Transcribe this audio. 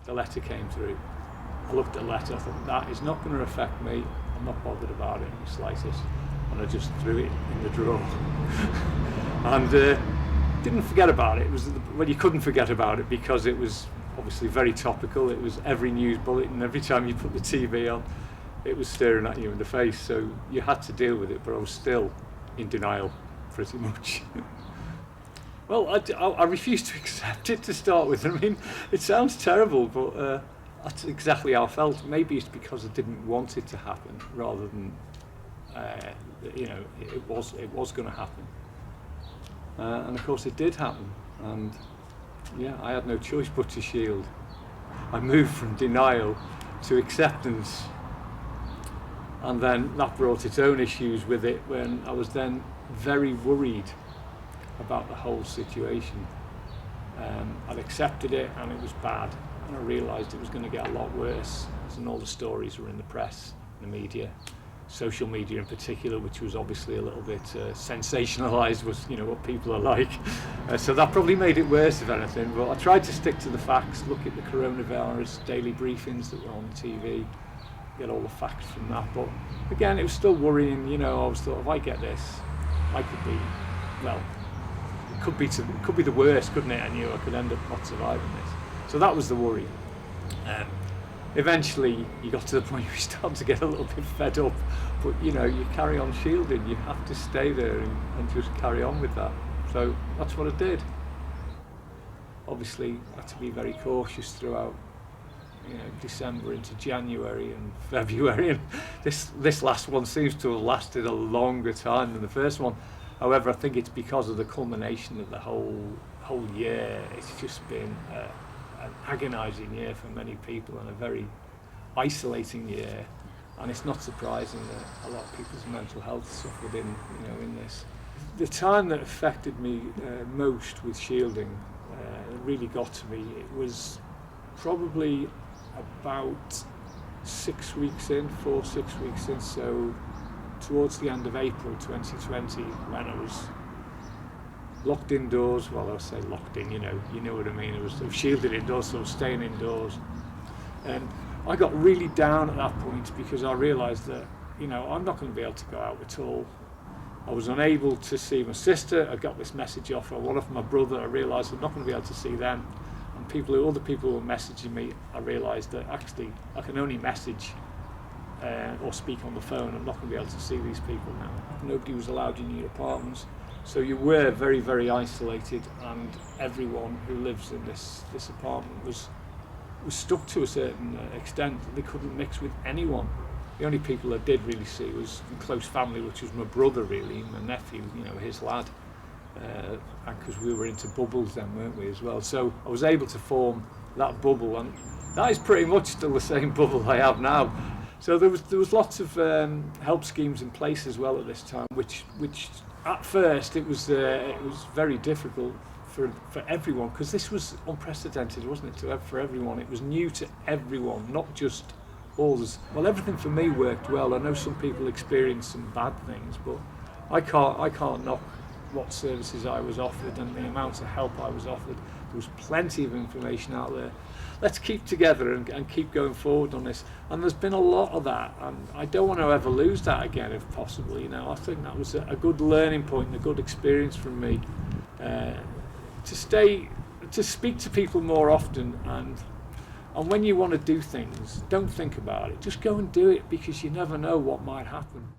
the letter came through. I looked at the letter, I thought, that is not going to affect me. I'm not bothered about it in the slightest. And I just threw it in the drawer. And didn't forget about it. It was, well, you couldn't forget about it because it was obviously very topical. It was every news bulletin, every time you put the TV on, it was staring at you in the face. So you had to deal with it, but I was still in denial, pretty much. Well, I refused to accept it to start with. I mean, it sounds terrible, but that's exactly how I felt. Maybe it's because I didn't want it to happen, rather than, you know, it was going to happen. And of course it did happen, and yeah, I had no choice but to shield. I moved from denial to acceptance, and then that brought its own issues with it when I was then very worried about the whole situation. I'd accepted it and it was bad, and I realised it was going to get a lot worse, and all the stories were in the press, the media, social media in particular, which was obviously a little bit sensationalised, was, you know, what people are like. So that probably made it worse, if anything. But I tried to stick to the facts, look at the coronavirus daily briefings that were on TV, get all the facts from that. But again, it was still worrying. You know, I was thought, if I get this, I could be, well, it could be the worst, couldn't it? I knew I could end up not surviving this. So that was the worry. Eventually you got to the point where you start to get a little bit fed up, but you know, you carry on shielding. You have to stay there and just carry on with that. So that's what I did. Obviously I had to be very cautious throughout, you know, December into January and February, and this last one seems to have lasted a longer time than the first one. However, I think it's because of the culmination of the whole year. It's just been an agonising year for many people, and a very isolating year, and it's not surprising that a lot of people's mental health suffered in this. The time that affected me most with shielding, it really got to me. It was probably about 6 weeks in, 4-6 weeks in, so towards the end of April 2020, when I was locked indoors. Well, I say locked in, you know what I mean. I was shielded indoors, so I was staying indoors. And I got really down at that point because I realised that, you know, I'm not going to be able to go out at all. I was unable to see my sister. I got this message off one of my brother. I realised I'm not going to be able to see them. And other people who were messaging me, I realised that actually I can only message or speak on the phone. I'm not going to be able to see these people now. Nobody was allowed in your apartments. So you were very, very isolated, and everyone who lives in this apartment was stuck to a certain extent. They couldn't mix with anyone. The only people I did really see was close family, which was my brother, really, my nephew, you know, his lad, because we were into bubbles then, weren't we, as well. So I was able to form that bubble, and that is pretty much still the same bubble I have now. So there was lots of help schemes in place as well at this time, which at first it was very difficult for everyone, because this was unprecedented, wasn't it, for everyone. It was new to everyone, not just us. Well, everything for me worked well. I know some people experienced some bad things, but I can't knock what services I was offered and the amount of help I was offered. There was plenty of information out there. Let's keep together and keep going forward on this. And there's been a lot of that, and I don't want to ever lose that again if possible. You know, I think that was a good learning point and a good experience for me to speak to people more often, and when you want to do things, don't think about it. Just go and do it, because you never know what might happen.